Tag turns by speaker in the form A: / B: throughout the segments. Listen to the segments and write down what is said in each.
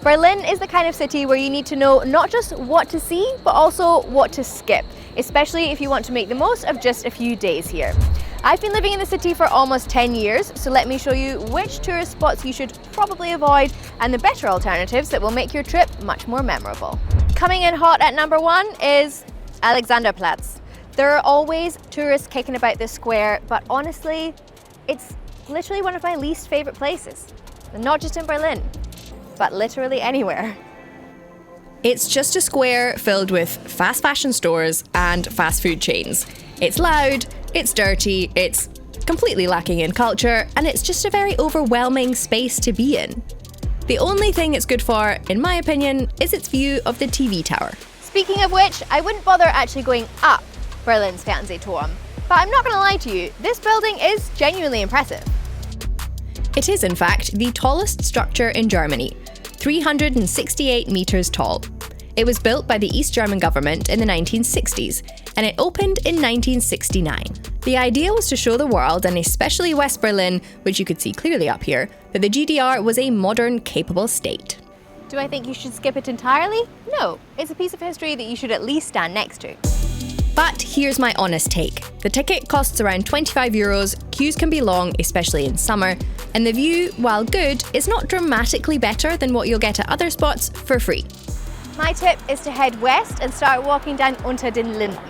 A: Berlin is the kind of city where you need to know not just what to see, but also what to skip, especially if you want to make the most of just a few days here. I've been living in the city for almost 10 years, so let me show you which tourist spots you should probably avoid and the better alternatives that will make your trip much more memorable. Coming in hot at number 1 is Alexanderplatz. There are always tourists kicking about this square, but honestly, it's literally one of my least favorite places. And not just in Berlin, but literally anywhere.
B: It's just a square filled with fast fashion stores and fast food chains. It's loud, it's dirty, it's completely lacking in culture, and it's just a very overwhelming space to be in. The only thing it's good for, in my opinion, is its view of the TV tower.
A: Speaking of which, I wouldn't bother actually going up Berlin's Fernsehturm. But I'm not going to lie to you, this building is genuinely impressive.
B: It is, in fact, the tallest structure in Germany, 368 meters tall. It was built by the East German government in the 1960s, and it opened in 1969. The idea was to show the world, and especially West Berlin, which you could see clearly up here, that the GDR was a modern, capable state.
A: Do I think you should skip it entirely? No, it's a piece of history that you should at least stand next to.
B: But here's my honest take. The ticket costs around €25, queues can be long, especially in summer, and the view, while good, is not dramatically better than what you'll get at other spots for free.
A: My tip is to head west and start walking down Unter den Linden.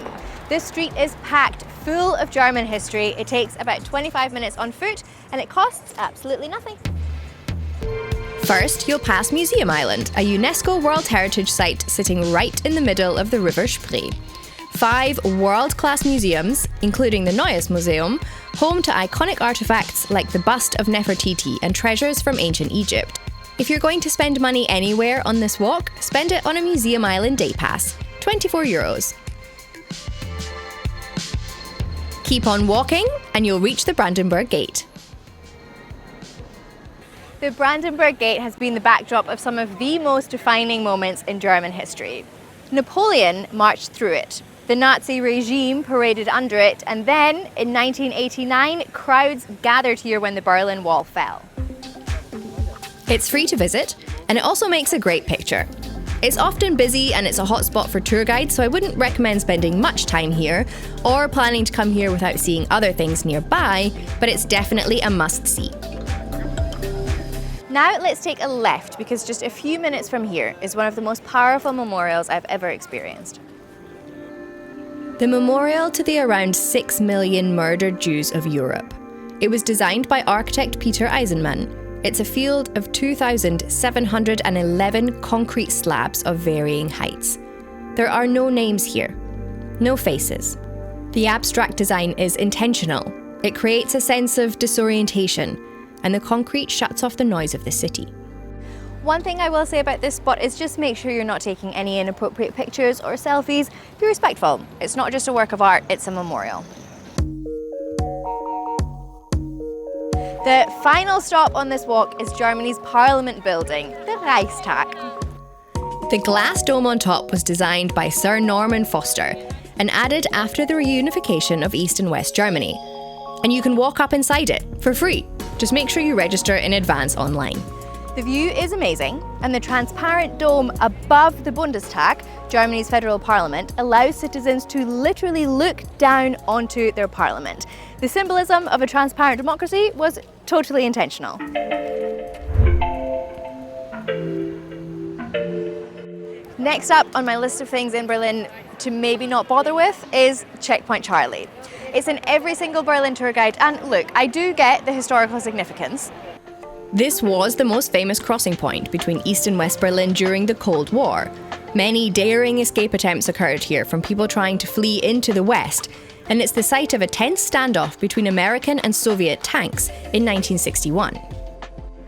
A: This street is packed full of German history. It takes about 25 minutes on foot and it costs absolutely nothing.
B: First, you'll pass Museum Island, a UNESCO World Heritage Site sitting right in the middle of the River Spree. 5 world-class museums, including the Neues Museum, home to iconic artifacts like the bust of Nefertiti and treasures from ancient Egypt. If you're going to spend money anywhere on this walk, spend it on a Museum Island day pass, €24. Keep on walking and you'll reach the Brandenburg Gate.
A: The Brandenburg Gate has been the backdrop of some of the most defining moments in German history. Napoleon marched through it. The Nazi regime paraded under it, and then, in 1989, crowds gathered here when the Berlin Wall fell.
B: It's free to visit, and it also makes a great picture. It's often busy and it's a hot spot for tour guides, so I wouldn't recommend spending much time here, or planning to come here without seeing other things nearby, but it's definitely a must-see.
A: Now let's take a left, because just a few minutes from here is one of the most powerful memorials I've ever experienced.
B: The memorial to the around 6 million murdered Jews of Europe. It was designed by architect Peter Eisenman. It's a field of 2,711 concrete slabs of varying heights. There are no names here, no faces. The abstract design is intentional. It creates a sense of disorientation, and the concrete shuts off the noise of the city.
A: One thing I will say about this spot is just make sure you're not taking any inappropriate pictures or selfies. Be respectful. It's not just a work of art, it's a memorial. The final stop on this walk is Germany's Parliament building, the Reichstag.
B: The glass dome on top was designed by Sir Norman Foster and added after the reunification of East and West Germany. And you can walk up inside it for free. Just make sure you register in advance online.
A: The view is amazing, and the transparent dome above the Bundestag, Germany's federal parliament, allows citizens to literally look down onto their parliament. The symbolism of a transparent democracy was totally intentional. Next up on my list of things in Berlin to maybe not bother with is Checkpoint Charlie. It's in every single Berlin tour guide, and look, I do get the historical significance.
B: This was the most famous crossing point between East and West Berlin during the Cold War. Many daring escape attempts occurred here from people trying to flee into the West, and it's the site of a tense standoff between American and Soviet tanks in 1961.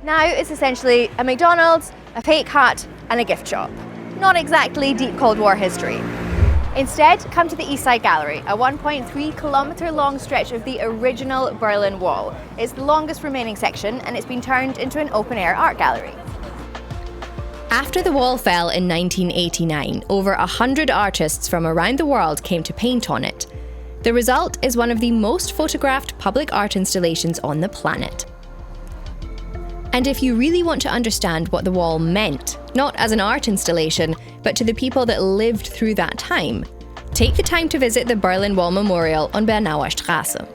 A: Now it's essentially a McDonald's, a fake hut, and a gift shop. Not exactly deep Cold War history. Instead, come to the East Side Gallery, a 1.3-kilometre long stretch of the original Berlin Wall. It's the longest remaining section, and it's been turned into an open-air art gallery.
B: After the wall fell in 1989, over 100 artists from around the world came to paint on it. The result is one of the most photographed public art installations on the planet. And if you really want to understand what the wall meant not as an art installation, but to the people that lived through that time. Take the time to visit the Berlin Wall Memorial on Bernauer Straße.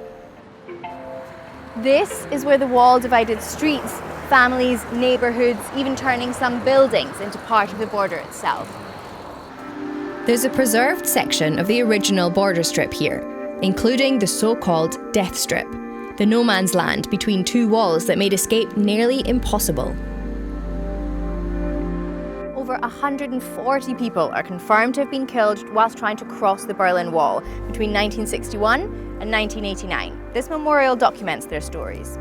A: This is where the wall divided streets, families, neighbourhoods, even turning some buildings into part of the border itself.
B: There's a preserved section of the original border strip here, including the so-called death strip, the no man's land between two walls that made escape nearly impossible.
A: Over 140 people are confirmed to have been killed whilst trying to cross the Berlin Wall between 1961 and 1989. This memorial documents their stories.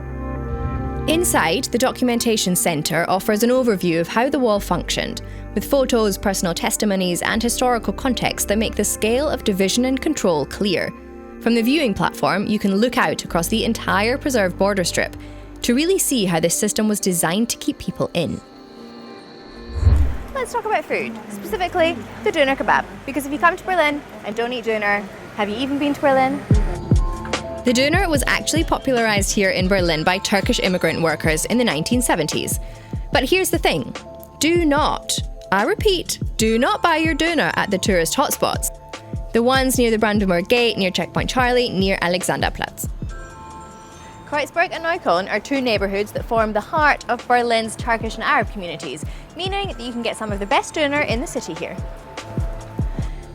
B: Inside, the Documentation Centre offers an overview of how the wall functioned, with photos, personal testimonies and historical context that make the scale of division and control clear. From the viewing platform, you can look out across the entire preserved border strip to really see how this system was designed to keep people in.
A: Let's talk about food, specifically the Döner kebab, because if you come to Berlin and don't eat Döner, have you even been to Berlin?
B: The Döner was actually popularised here in Berlin by Turkish immigrant workers in the 1970s. But here's the thing, do not, I repeat, do not buy your Döner at the tourist hotspots. The ones near the Brandenburg Gate, near Checkpoint Charlie, near Alexanderplatz.
A: Kreuzberg and Neuen are two neighbourhoods that form the heart of Berlin's Turkish and Arab communities, meaning that you can get some of the best Döner in the city here.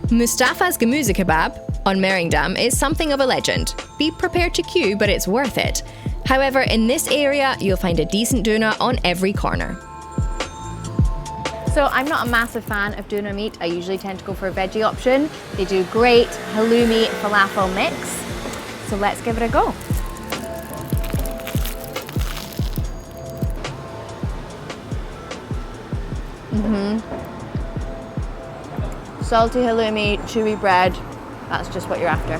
B: Mustafa's Gemüse Kebab on Mehringdamm is something of a legend. Be prepared to queue, but it's worth it. However, in this area, you'll find a decent Döner on every corner.
A: So I'm not a massive fan of Döner meat. I usually tend to go for a veggie option. They do great halloumi falafel mix. So let's give it a go. Salty halloumi, chewy bread, that's just what you're after.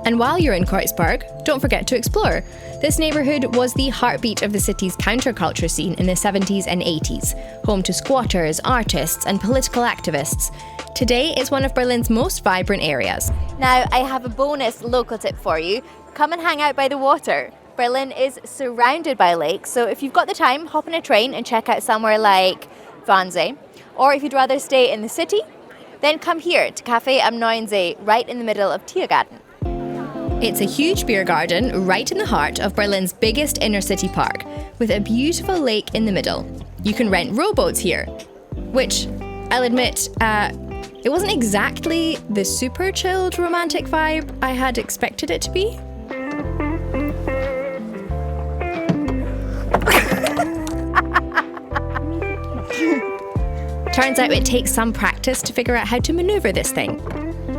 B: And while you're in Kreuzberg, don't forget to explore. This neighbourhood was the heartbeat of the city's counterculture scene in the 70s and 80s, home to squatters, artists and political activists. Today it's one of Berlin's most vibrant areas.
A: Now I have a bonus local tip for you. Come and hang out by the water. Berlin is surrounded by lakes, so if you've got the time, hop on a train and check out somewhere like Wannsee. Or if you'd rather stay in the city, then come here to Café am Neuen, right in the middle of Tiergarten.
B: It's a huge beer garden right in the heart of Berlin's biggest inner city park, with a beautiful lake in the middle. You can rent rowboats here, which, I'll admit, it wasn't exactly the super chilled romantic vibe I had expected it to be. Turns out it takes some practice to figure out how to maneuver this thing.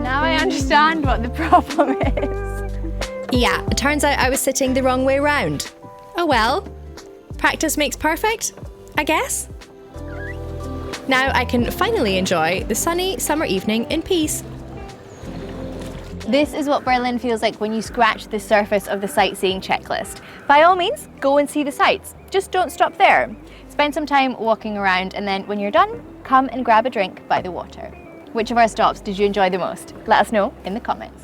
A: Now I understand what the problem is.
B: Yeah, it turns out I was sitting the wrong way round. Oh well, practice makes perfect, I guess. Now I can finally enjoy the sunny summer evening in peace.
A: This is what Berlin feels like when you scratch the surface of the sightseeing checklist. By all means, go and see the sights. Just don't stop there. Spend some time walking around, and then when you're done, come and grab a drink by the water. Which of our stops did you enjoy the most? Let us know in the comments.